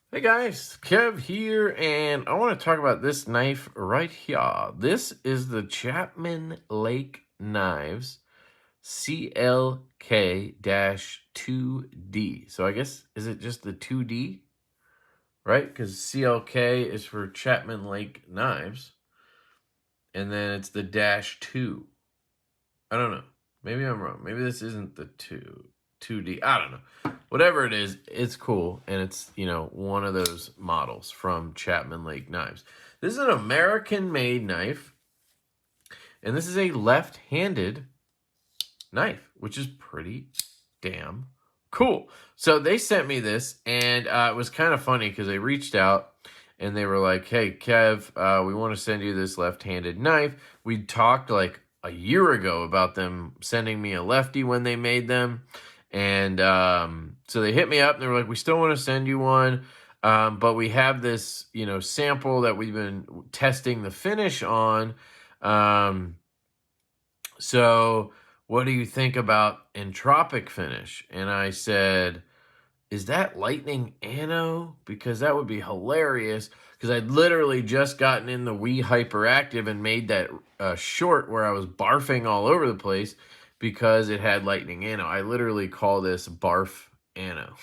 Hey guys, Kev here, and I want to talk about this knife right here. This is the Chapman Lake Knives CLK-2D. So I guess, is it just the 2D? Right? Because CLK is for Chapman Lake Knives, and then it's the -2. I don't know. Maybe I'm wrong. Maybe this isn't the 2D. I don't know. Whatever it is, it's cool. And it's, one of those models from Chapman Lake Knives. This is an American-made knife. And this is a left-handed knife, which is pretty damn cool. So they sent me this, and it was kind of funny because they reached out and they were like, hey, Kev, we want to send you this left-handed knife. We talked like a year ago about them sending me a lefty when they made them. And so they hit me up and they were like, we still want to send you one. But we have this, sample that we've been testing the finish on. So what do you think about entropic finish? And I said, is that lightning ano? Because that would be hilarious. Because I'd literally just gotten in the Wii Hyperactive and made that short where I was barfing all over the place because it had lightning ano. I literally call this barf ano.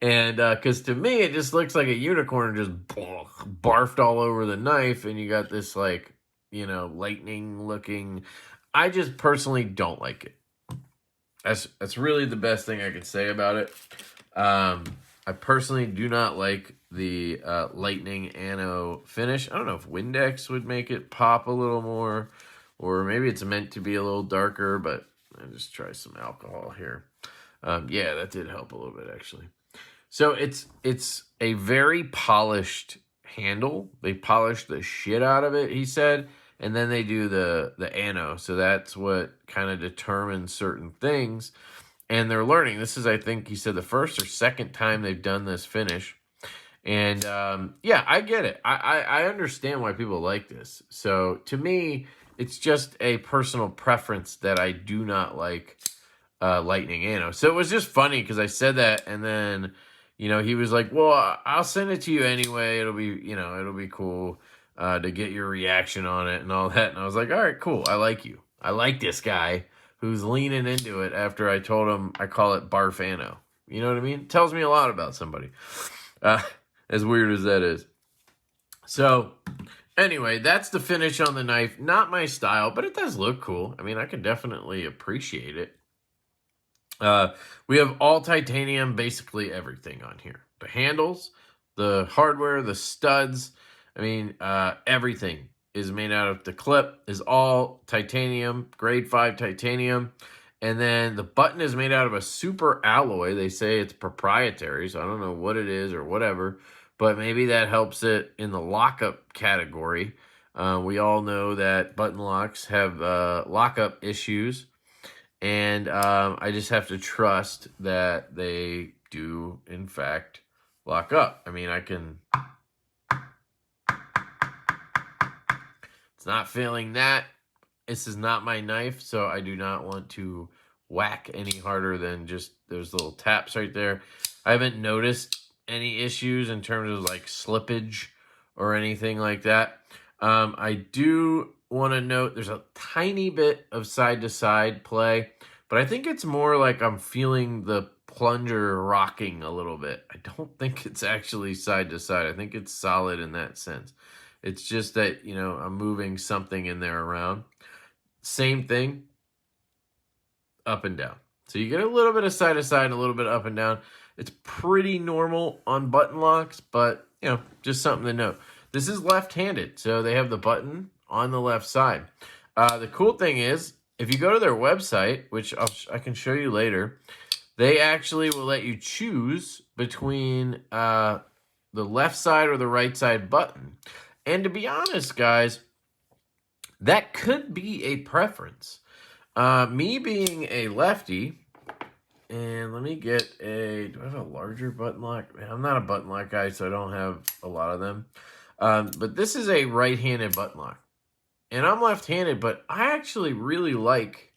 And because to me, it just looks like a unicorn just barfed all over the knife. And you got this like, lightning looking. I just personally don't like it. That's really the best thing I can say about it. I personally do not like the lightning ano finish. I don't know if Windex would make it pop a little more, or maybe it's meant to be a little darker, but I just try some alcohol here. Yeah, that did help a little bit actually. So it's a very polished handle. They polish the shit out of it, he said. And then they do the ano. So that's what kind of determines certain things. And they're learning. This is, I think he said, the first or second time they've done this finish. And yeah, I get it. I understand why people like this. So to me, it's just a personal preference that I do not like lightning ano. So it was just funny because I said that, and then he was like, well, I'll send it to you anyway. It'll be cool to get your reaction on it and all that. And I was like, all right, cool. I like you. I like this guy who's leaning into it after I told him I call it barfano. You know what I mean? It tells me a lot about somebody. As weird as that is. So anyway, that's the finish on the knife. Not my style, but it does look cool. I mean, I can definitely appreciate it. We have all titanium, basically everything on here. The handles, the hardware, the studs. I mean, everything is made out of the clip is all titanium, grade 5 titanium. And then the button is made out of a super alloy. They say it's proprietary, so I don't know what it is or whatever. But maybe that helps it in the lockup category. We all know that button locks have lockup issues. And I just have to trust that they do, in fact, lock up. I mean, it's not failing that. This is not my knife, so I do not want to whack any harder than just those little taps right there. I haven't noticed any issues in terms of like slippage or anything like that. I do want to note there's a tiny bit of side-to-side play, but I think it's more like I'm feeling the plunger rocking a little bit. I don't think it's actually side-to-side. I think it's solid in that sense. It's just that, I'm moving something in there around. Same thing, up and down. So you get a little bit of side-to-side and a little bit up and down. It's pretty normal on button locks, but, just something to note. This is left-handed, so they have the button on the left side. The cool thing is, if you go to their website, which I can show you later, they actually will let you choose between the left side or the right side button. And to be honest, guys, that could be a preference. Me being a lefty, and let me get do I have a larger button lock? Man, I'm not a button lock guy, so I don't have a lot of them. But this is a right-handed button lock. And I'm left-handed, but I actually really like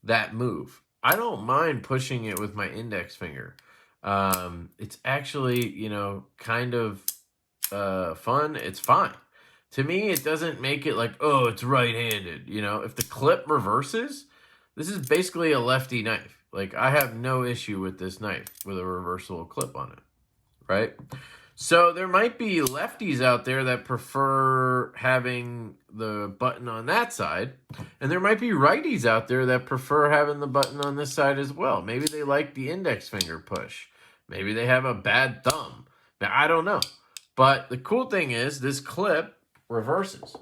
that move. I don't mind pushing it with my index finger. It's actually, you know, kind of fun. It's fine. To me, it doesn't make it like, oh, it's right-handed. You know, if the clip reverses, this is basically a lefty knife. Like, I have no issue with this knife with a reversible clip on it, right? So there might be lefties out there that prefer having the button on that side, and there might be righties out there that prefer having the button on this side as well. Maybe they like the index finger push. Maybe they have a bad thumb. Now, I don't know. But the cool thing is this clip reverses.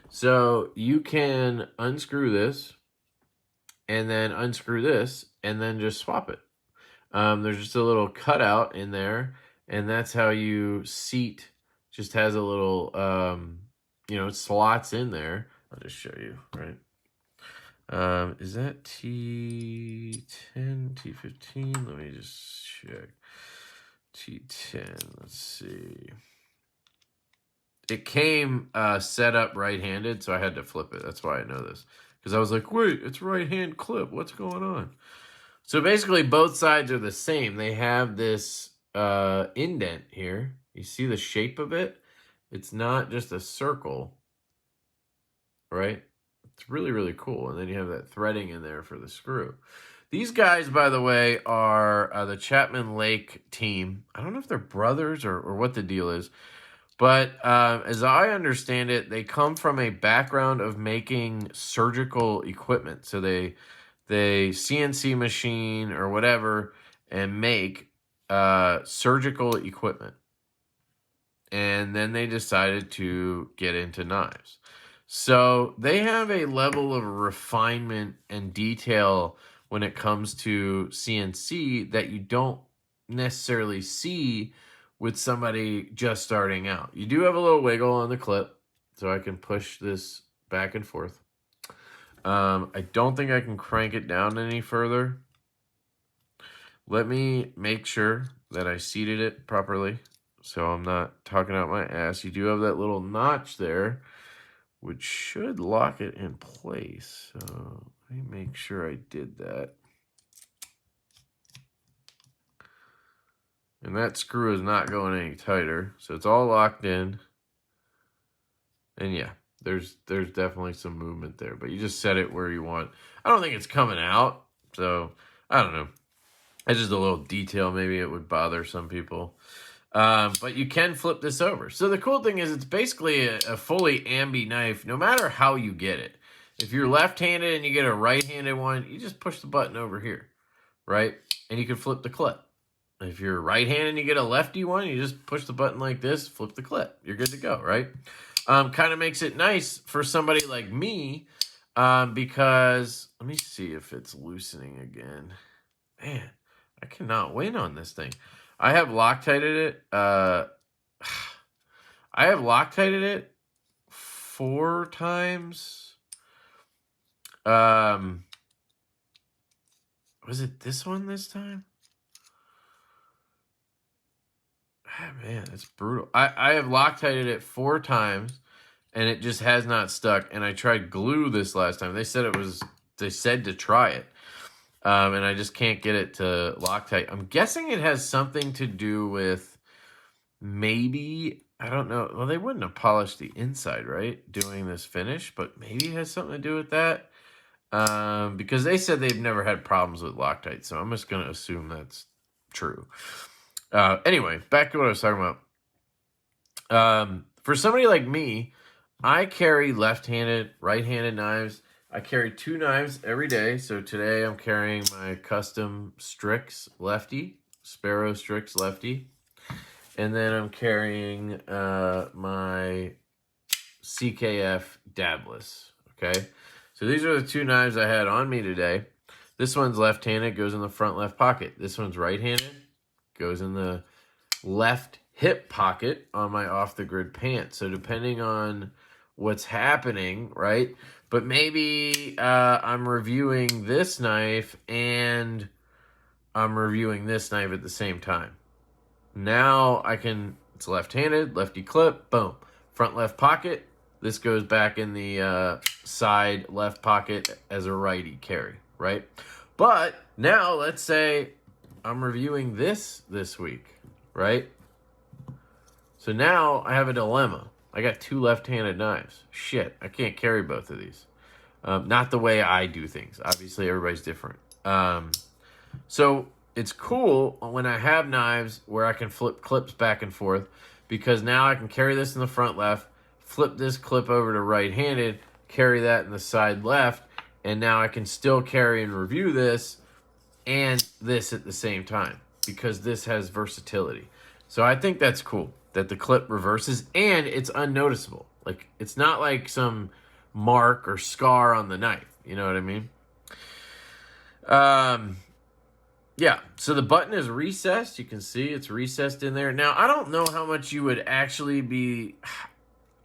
So you can unscrew this and then unscrew this and then just swap it. There's just a little cutout in there, and that's how you seat. Just has a little, you know, slots in there. I'll just show you, right? Is that T10, T15? Let me just check. T10, let's see. It came set up right-handed, so I had to flip it. That's why I know this. Because I was like, wait, it's right-hand clip. What's going on? So basically, both sides are the same. They have this indent here. You see the shape of it? It's not just a circle, right? It's really, really cool. And then you have that threading in there for the screw. These guys, by the way, are the Chapman Lake team. I don't know if they're brothers or what the deal is. But as I understand it, they come from a background of making surgical equipment. So they CNC machine or whatever and make surgical equipment. And then they decided to get into knives. So they have a level of refinement and detail when it comes to CNC that you don't necessarily see with somebody just starting out. You do have a little wiggle on the clip, so I can push this back and forth. I don't think I can crank it down any further. Let me make sure that I seated it properly so I'm not talking out my ass. You do have that little notch there, which should lock it in place. So let me make sure I did that. And that screw is not going any tighter, so it's all locked in. And yeah, there's definitely some movement there, but you just set it where you want. I don't think it's coming out, so I don't know. It's just a little detail. Maybe it would bother some people. But you can flip this over. So the cool thing is it's basically a fully ambi knife, no matter how you get it. If you're left-handed and you get a right-handed one, you just push the button over here, right? And you can flip the clip. If you're right-handed and you get a lefty one, you just push the button like this, flip the clip. You're good to go, right? Kind of makes it nice for somebody like me because, let me see if it's loosening again. Man, I cannot win on this thing. I have Loctited it. I have Loctited it 4 times. Was it this one this time? Ah, man, that's brutal. I have Loctited it 4 times, and it just has not stuck. And I tried glue this last time. They said to try it. And I just can't get it to Loctite. I'm guessing it has something to do with maybe, I don't know. Well, they wouldn't have polished the inside, right? Doing this finish, but maybe it has something to do with that. Because they said they've never had problems with Loctite, so I'm just going to assume that's true. Anyway, back to what I was talking about. For somebody like me, I carry left-handed, right-handed knives. I carry 2 knives every day. So today I'm carrying my custom Strix Lefty, Sparrow Strix Lefty. And then I'm carrying my CKF Dabless, okay? So these are the 2 knives I had on me today. This one's left-handed, goes in the front left pocket. This one's right-handed, goes in the left hip pocket on my off-the-grid pants. So depending on what's happening, right? But maybe I'm reviewing this knife and I'm reviewing this knife at the same time. Now I can, it's left-handed, lefty clip, boom. Front left pocket. This goes back in the side left pocket as a righty carry, right? But now let's say I'm reviewing this week, right? So now I have a dilemma. I got 2 left-handed knives. Shit, I can't carry both of these. Not the way I do things. Obviously, everybody's different. So it's cool when I have knives where I can flip clips back and forth, because now I can carry this in the front left, flip this clip over to right-handed, carry that in the side left, and now I can still carry and review this and this at the same time, because this has versatility. So I think that's cool that the clip reverses and it's unnoticeable. Like, it's not like some mark or scar on the knife. You know what I mean? Yeah, so the button is recessed. You can see it's recessed in there. Now, I don't know how much you would actually be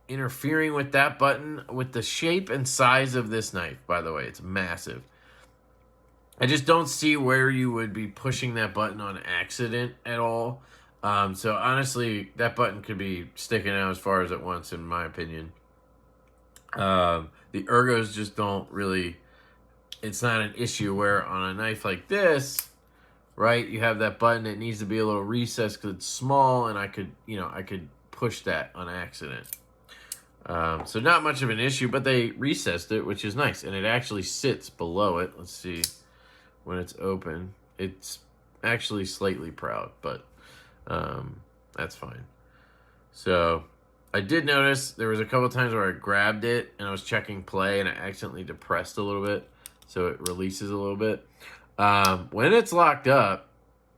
interfering with that button with the shape and size of this knife. By the way, it's massive. I just don't see where you would be pushing that button on accident at all. So honestly, that button could be sticking out as far as it wants, in my opinion. The ergos just don't really, it's not an issue where on a knife like this, right, you have that button, it needs to be a little recessed because it's small, and I could push that on accident. So not much of an issue, but they recessed it, which is nice, and it actually sits below it. Let's see, when it's open, it's actually slightly proud, but that's fine. So I did notice there was a couple times where I grabbed it and I was checking play and I accidentally depressed a little bit, so it releases a little bit. When it's locked up,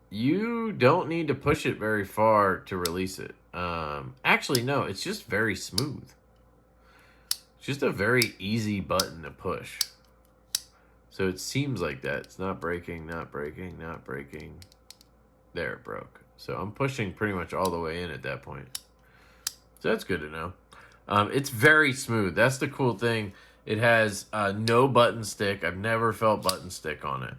you don't need to push it very far to release it. Actually, no, it's just very smooth. It's just a very easy button to push. So it seems like that. It's not breaking, not breaking, not breaking. There, it broke. So I'm pushing pretty much all the way in at that point. So that's good to know. It's very smooth. That's the cool thing. It has no button stick. I've never felt button stick on it.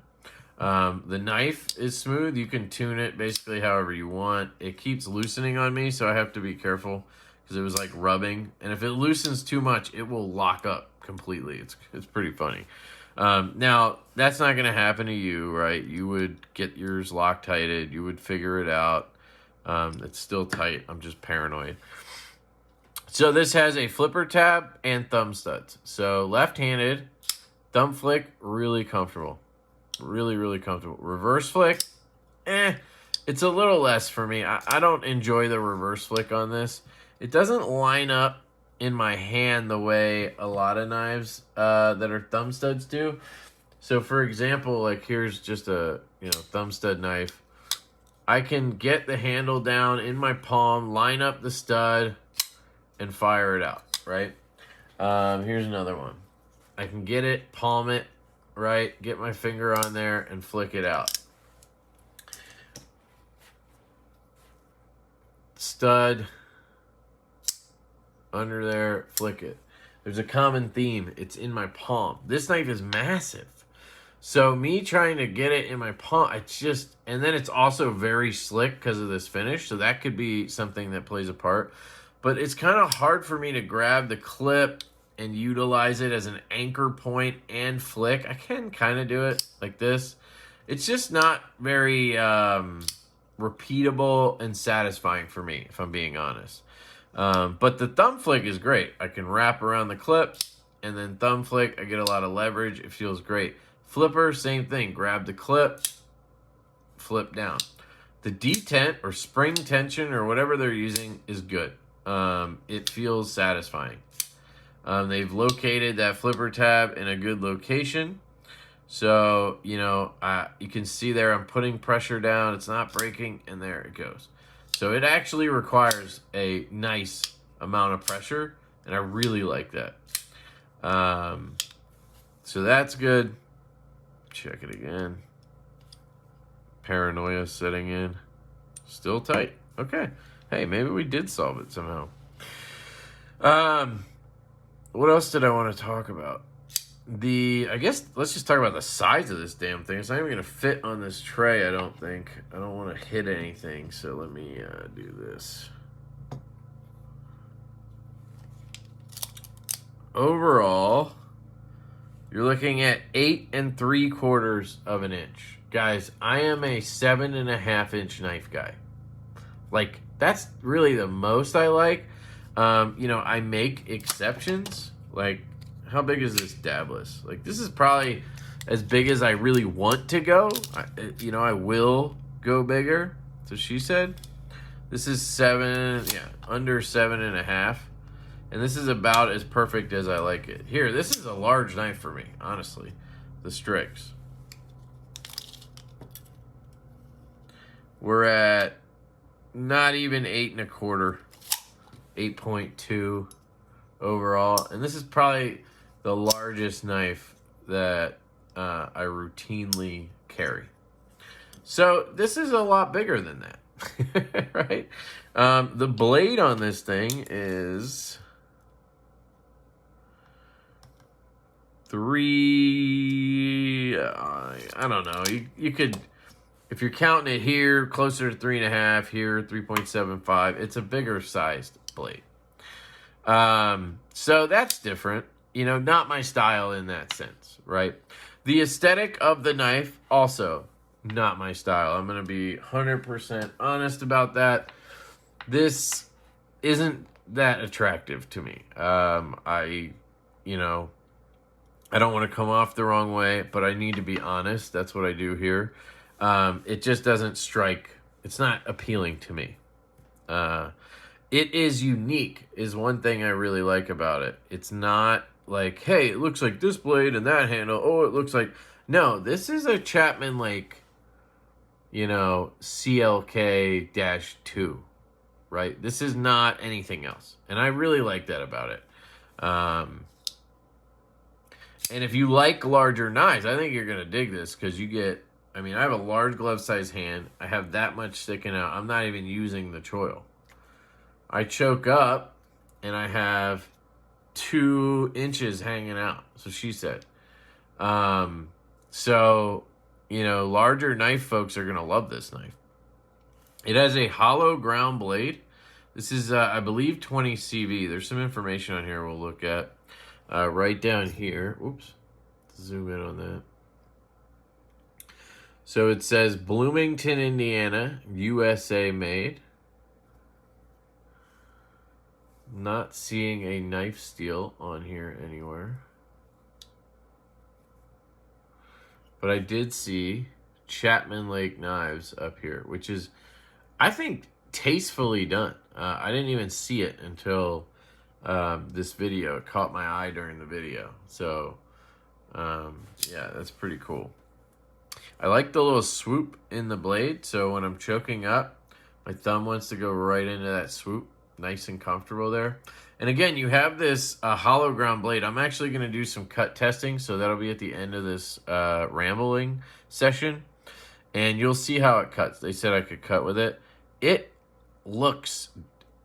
The knife is smooth. You can tune it basically however you want. It keeps loosening on me, so I have to be careful because it was like rubbing. And if it loosens too much, it will lock up completely. It's pretty funny. Now, that's not going to happen to you, right? You would get yours Loctited. You would figure it out. It's still tight. I'm just paranoid. So this has a flipper tab and thumb studs. So left-handed, thumb flick, really comfortable. Really, really comfortable. Reverse flick, it's a little less for me. I don't enjoy the reverse flick on this. It doesn't line up in my hand the way a lot of knives that are thumb studs do. So for example, like here's just a thumb stud knife. I can get the handle down in my palm, line up the stud, and fire it out, right? Here's another one. I can get it, palm it, right? Get my finger on there and flick it out. Stud, under there, flick it. There's a common theme. It's in my palm. This knife is massive. So me trying to get it in my palm, and then it's also very slick because of this finish. So that could be something that plays a part. But it's kind of hard for me to grab the clip and utilize it as an anchor point and flick. I can kind of do it like this. It's just not very repeatable and satisfying for me, if I'm being honest. But the thumb flick is great. I can wrap around the clip and then thumb flick. I get a lot of leverage. It feels great. Flipper, same thing. Grab the clip, flip down. The detent or spring tension or whatever they're using is good. It feels satisfying. They've located that flipper tab in a good location. So, you can see there I'm putting pressure down. It's not breaking, and there it goes. So it actually requires a nice amount of pressure, and I really like that. So that's good. Check it again. Paranoia setting in. Still tight. Okay. Hey, maybe we did solve it somehow. What else did I want to talk about? I guess let's just talk about the size of this damn thing. It's not even going to fit on this tray, I don't think. I don't want to hit anything, so let me do this. Overall, you're looking at 8 3/4 of an inch. Guys, I am a 7.5 inch knife guy. Like, that's really the most I like. You know, I make exceptions. Like, how big is this dabless? Like, this is probably as big as I really want to go. You know, I will go bigger. So she said, this is under 7.5. And this is about as perfect as I like it. Here, this is a large knife for me, honestly. The Strix. We're at not even 8 1/4, 8.2 overall. And this is probably the largest knife that I routinely carry. So this is a lot bigger than that, right? The blade on this thing is 3, I don't know. You could, if you're counting it here, closer to 3.5, here 3.75. It's a bigger sized blade. So that's different. You know, not my style in that sense, right? The aesthetic of the knife, also not my style. I'm going to be 100% honest about that. This isn't that attractive to me. You know, I don't want to come off the wrong way, but I need to be honest. That's what I do here. It just doesn't strike. It's not appealing to me. It is unique, is one thing I really like about it. It's not like, hey, it looks like this blade and that handle. Oh, it looks like... No, this is a Chapman, like, you know, CLK-2, right? This is not anything else. And I really like that about it. And if you like larger knives, I think you're going to dig this because you get... I mean, I have a large glove size hand. I have that much sticking out. I'm not even using the choil. I choke up and I have 2 inches hanging out. So she said. So, you know, larger knife folks are going to love this knife. It has a hollow ground blade. This is, I believe, 20 CV. There's some information on here we'll look at. Right down here. Oops. Zoom in on that. So it says Bloomington, Indiana, USA made. Not seeing a knife steel on here anywhere. But I did see Chapman Lake knives up here, which is, I think, tastefully done. I didn't even see it until this video. It caught my eye during the video. So, yeah, that's pretty cool. I like the little swoop in the blade, so when I'm choking up, my thumb wants to go right into that swoop. Nice and comfortable there. And again, you have this hollow ground blade. I'm actually going to do some cut testing, so that'll be at the end of this rambling session. And you'll see how it cuts. They said I could cut with it. It looks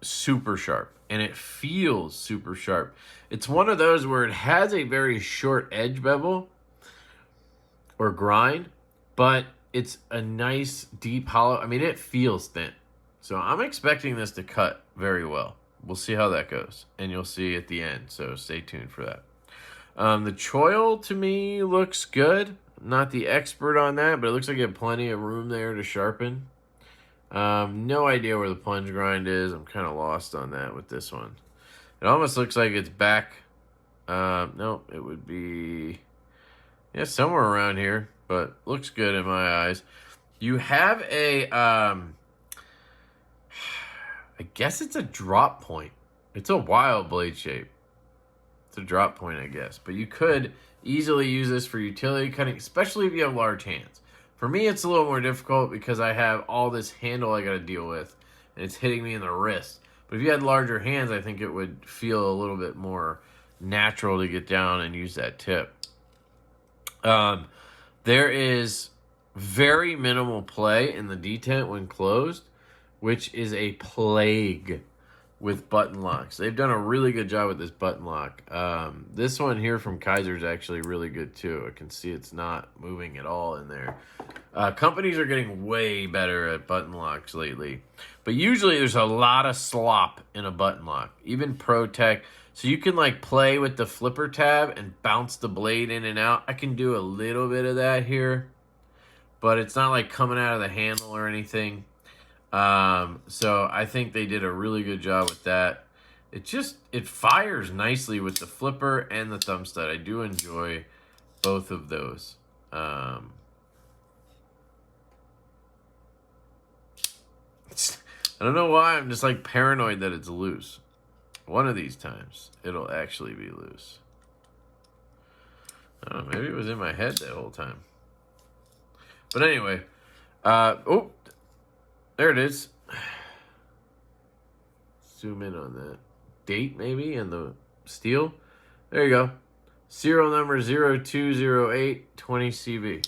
super sharp, and it feels super sharp. It's one of those where it has a very short edge bevel or grind, but it's a nice deep hollow. I mean, it feels thin. So I'm expecting this to cut very well. We'll see how that goes. And you'll see at the end. So stay tuned for that. The choil to me looks good. Not the expert on that, but it looks like you have plenty of room there to sharpen. No idea where the plunge grind is. I'm kind of lost on that with this one. It almost looks like it's back. No, it would be... yeah, somewhere around here. But looks good in my eyes. You have a... I guess it's a drop point. It's a wild blade shape. It's a drop point, I guess. But you could easily use this for utility cutting, especially if you have large hands. For me, it's a little more difficult because I have all this handle I got to deal with, and it's hitting me in the wrist. But if you had larger hands, I think it would feel a little bit more natural to get down and use that tip. There is very minimal play in the detent when closed, which is a plague with button locks. They've done a really good job with this button lock. This one here from Kaiser is actually really good too. I can see it's not moving at all in there. Companies are getting way better at button locks lately. But usually there's a lot of slop in a button lock. Even Pro Tech. So you can like play with the flipper tab and bounce the blade in and out. I can do a little bit of that here. But it's not like coming out of the handle or anything. So I think they did a really good job with that. It fires nicely with the flipper and the thumb stud. I do enjoy both of those. I don't know why. I'm just like paranoid that it's loose. One of these times, it'll actually be loose. I don't know, maybe it was in my head that whole time. But anyway, oh, there it is. Zoom in on that. Date, maybe, and the steel. There you go. Serial number 020820CV.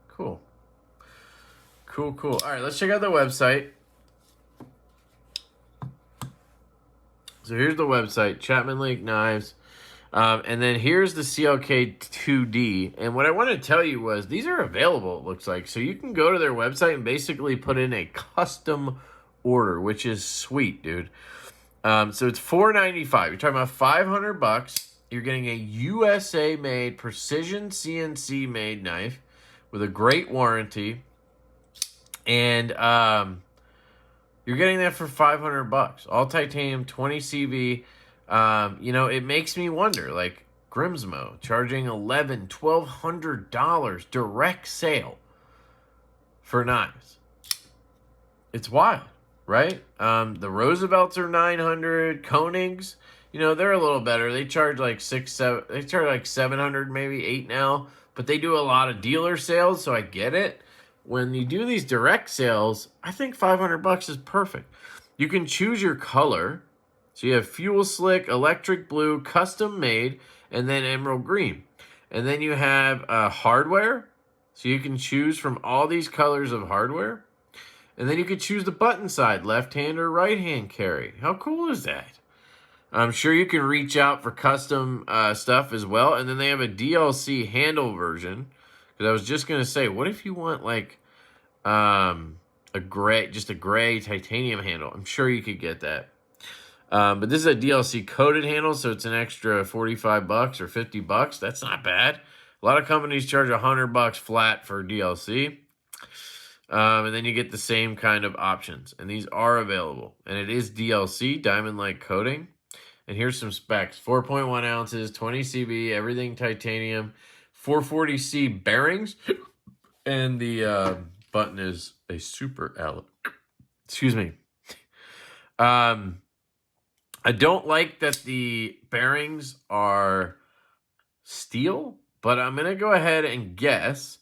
Cool. Cool, cool. All right, let's check out the website. So here's the website, Chapman Lake Knives. And then here's the CLK 2D. And what I want to tell you was these are available, it looks like. So you can go to their website and basically put in a custom order, which is sweet, dude. So it's $495. You're talking about $500. You're getting a USA-made, precision CNC-made knife with a great warranty. And you're getting that for $500. All titanium, 20 CV. You know, it makes me wonder, like Grimsmo charging $1,100, $1,200 direct sale for knives. It's wild, right? The Roosevelts are $900. Koenigs, you know, they're a little better. They charge like they charge like $700, maybe $800 now. But they do a lot of dealer sales, so I get it. When you do these direct sales, I think $500 is perfect. You can choose your color. So you have fuel slick, electric blue, custom made, and then emerald green. And then you have hardware. So you can choose from all these colors of hardware. And then you can choose the button side, left hand or right hand carry. How cool is that? I'm sure you can reach out for custom stuff as well. And then they have a DLC handle version. Because I was just going to say, what if you want like just a gray titanium handle? I'm sure you could get that. But this is a DLC coated handle, so it's an extra $45 or $50. That's not bad. A lot of companies charge $100 flat for DLC. And then you get the same kind of options. And these are available. And it is DLC, diamond-like coating. And here's some specs. 4.1 ounces, 20 CV, everything titanium, 440C bearings. And the button is a super alloy. Excuse me. I don't like that the bearings are steel, but I'm going to go ahead and guess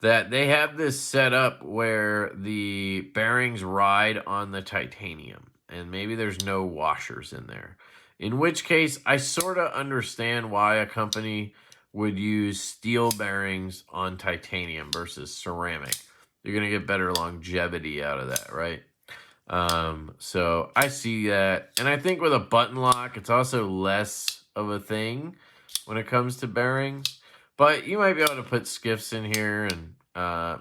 that they have this set up where the bearings ride on the titanium, and maybe there's no washers in there. In which case, I sort of understand why a company would use steel bearings on titanium versus ceramic. You're going to get better longevity out of that, right? So I see that. And I think with a button lock, it's also less of a thing when it comes to bearings. But you might be able to put skiffs in here, and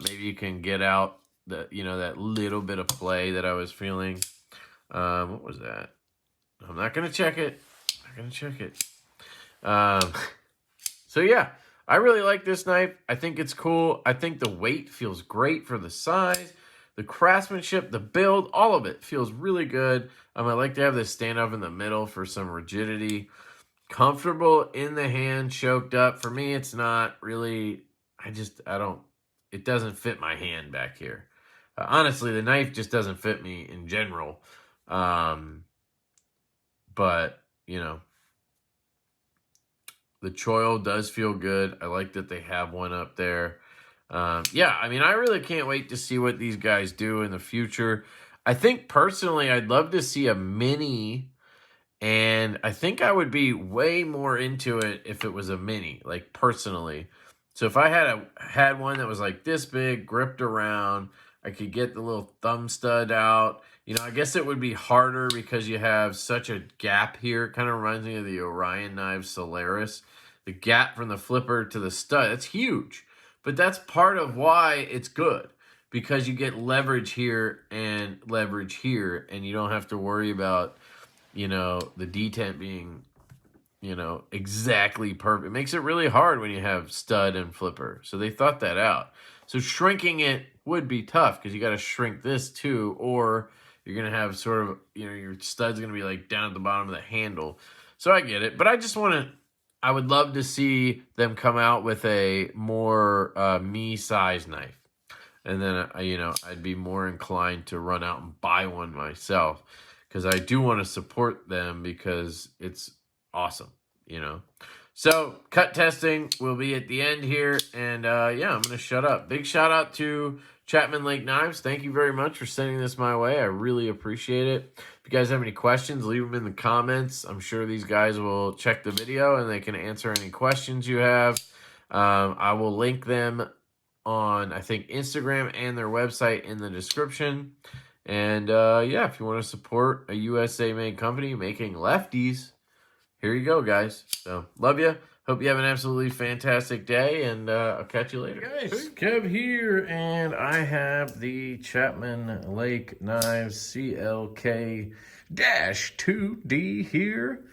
maybe you can get out that little bit of play that I was feeling. What was that? I'm not going to check it. So yeah, I really like this knife. I think it's cool. I think the weight feels great for the size. The craftsmanship, the build, all of it feels really good. I like to have this stand up in the middle for some rigidity. Comfortable in the hand, choked up. For me, it's not really, it doesn't fit my hand back here. Honestly, the knife just doesn't fit me in general. But, the choil does feel good. I like that they have one up there. Yeah, I really can't wait to see what these guys do in the future. I think personally, I'd love to see a mini, and I think I would be way more into it if it was a mini, like personally. So if I had one that was like this big, gripped around, I could get the little thumb stud out. You know, I guess it would be harder because you have such a gap here. It kind of reminds me of the Orion knives Solaris. The gap from the flipper to the stud, it's huge. But that's part of why it's good. Because you get leverage here, and you don't have to worry about, you know, the detent being, you know, exactly perfect. It makes it really hard when you have stud and flipper. So they thought that out. So shrinking it would be tough because you got to shrink this too, or you're going to have sort of, you know, your stud's going to be like down at the bottom of the handle. So I get it. But I just want to, I would love to see them come out with a more me size knife. And then, you know, I'd be more inclined to run out and buy one myself because I do want to support them because it's awesome, you know. So cut testing will be at the end here. And yeah, I'm going to shut up. Big shout out to Chapman Lake Knives. Thank you very much for sending this my way. I really appreciate it. If you guys have any questions, leave them in the comments. I'm sure these guys will check the video and they can answer any questions you have. I will link them on, I think, Instagram and their website in the description. And yeah, if you want to support a USA-made company making lefties, here you go, guys. So, love you. Hope you have an absolutely fantastic day, and I'll catch you later. Hey guys, Kev here, and I have the Chapman Lake Knives CLK-2D here.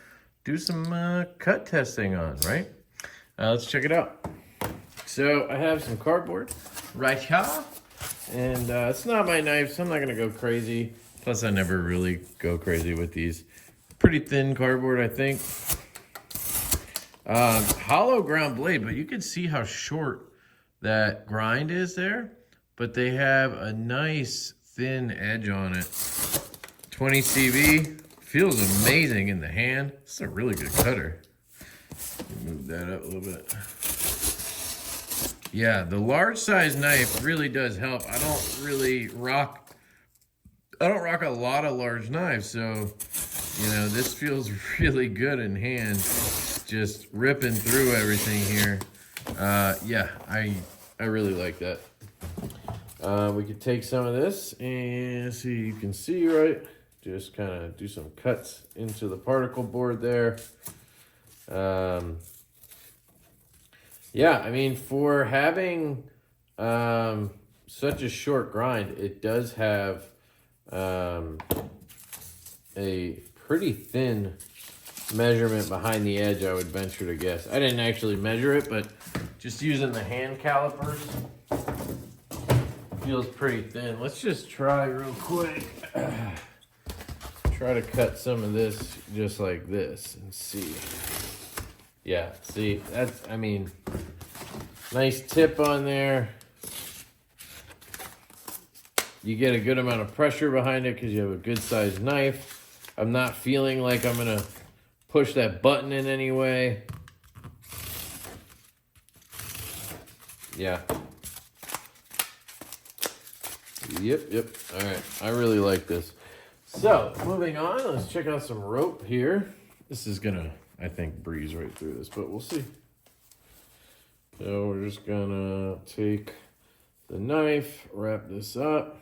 Do some cut testing on, right? Let's check it out. So I have some cardboard right here, and it's not my knife, so I'm not going to go crazy. Plus, I never really go crazy with these. Pretty thin cardboard, I think. Hollow ground blade, but you can see how short that grind is there. But they have a nice thin edge on it. 20 CV, feels amazing in the hand. It's a really good cutter. Move that up a little bit. Yeah, the large size knife really does help. I don't rock a lot of large knives, so you know, this feels really good in hand. Just ripping through everything here. Yeah, I really like that. We could take some of this and see, you can see, right? Just kind of do some cuts into the particle board there. Yeah, I mean, for having such a short grind, it does have a pretty thin measurement behind the edge, I would venture to guess. I didn't actually measure it, but just using the hand calipers, feels pretty thin. Let's just try real quick. Try to cut some of this just like this and see. Yeah, see, that's, I mean, nice tip on there. You get a good amount of pressure behind it because you have a good sized knife. I'm not feeling like I'm gonna push that button in any way. Yeah. Yep. All right, I really like this. So, moving on, let's check out some rope here. This is gonna, I think, breeze right through this, but we'll see. So we're just gonna take the knife, wrap this up,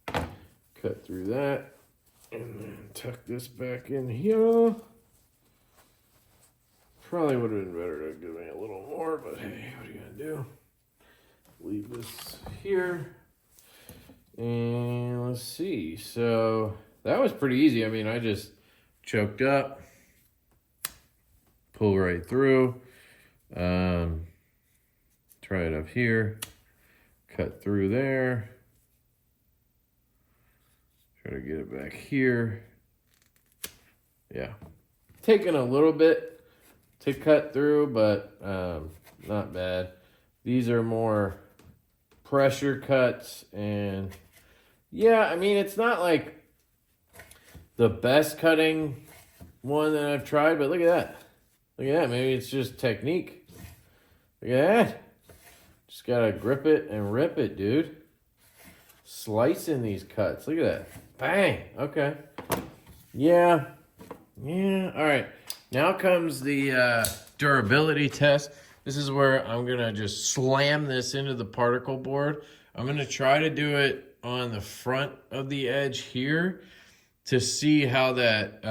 cut through that, and then tuck this back in here. Probably would have been better to give me a little more, but hey, what are you gonna do? Leave this here. And let's see. So that was pretty easy. I mean, I just choked up, pull right through, try it up here, cut through there, try to get it back here. Yeah, taking a little bit to cut through, but not bad. These are more pressure cuts, and yeah, I mean, it's not like the best cutting one that I've tried, but look at that. Look at that. Maybe it's just technique. Look at that. Just gotta grip it and rip it, dude. Slicing these cuts. Look at that. Bang. Okay. Yeah. All right. Now comes the durability test. This is where I'm gonna just slam this into the particle board. I'm going to try to do it on the front of the edge here to see how that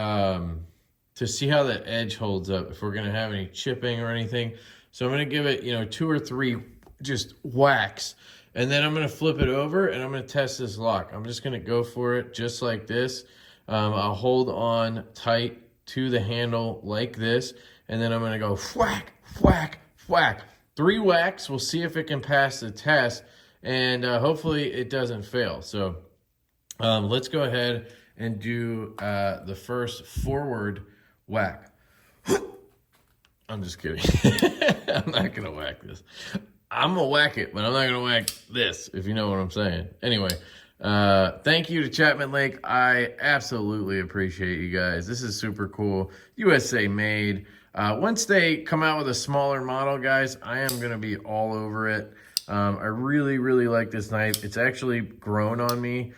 edge holds up, if we're going to have any chipping or anything. So I'm going to give it, you know, 2 or 3 just whacks, and then I'm going to flip it over and I'm going to test this lock. I'm just going to go for it just like this. I'll hold on tight to the handle like this, and then I'm going to go whack, whack, whack. 3 whacks. We'll see if it can pass the test, and hopefully it doesn't fail. So let's go ahead and do the first forward whack. I'm just kidding. I'm not going to whack this. I'm going to whack it, but I'm not going to whack this, if you know what I'm saying. Anyway, thank you to Chapman Lake. I absolutely appreciate you guys. This is super cool. USA made. Once they come out with a smaller model, guys, I am going to be all over it. I really, really like this knife. It's actually grown on me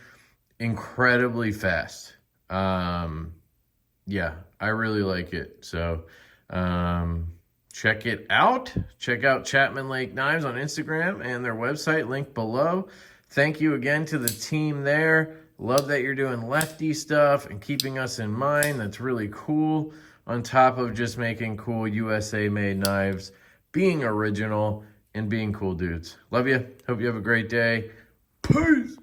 incredibly fast. Yeah, I really like it. So check it out. Check out Chapman Lake Knives on Instagram and their website, link below. Thank you again to the team there. Love that you're doing lefty stuff and keeping us in mind. That's really cool. On top of just making cool USA made knives, being original, and being cool dudes. Love you. Hope you have a great day. Peace.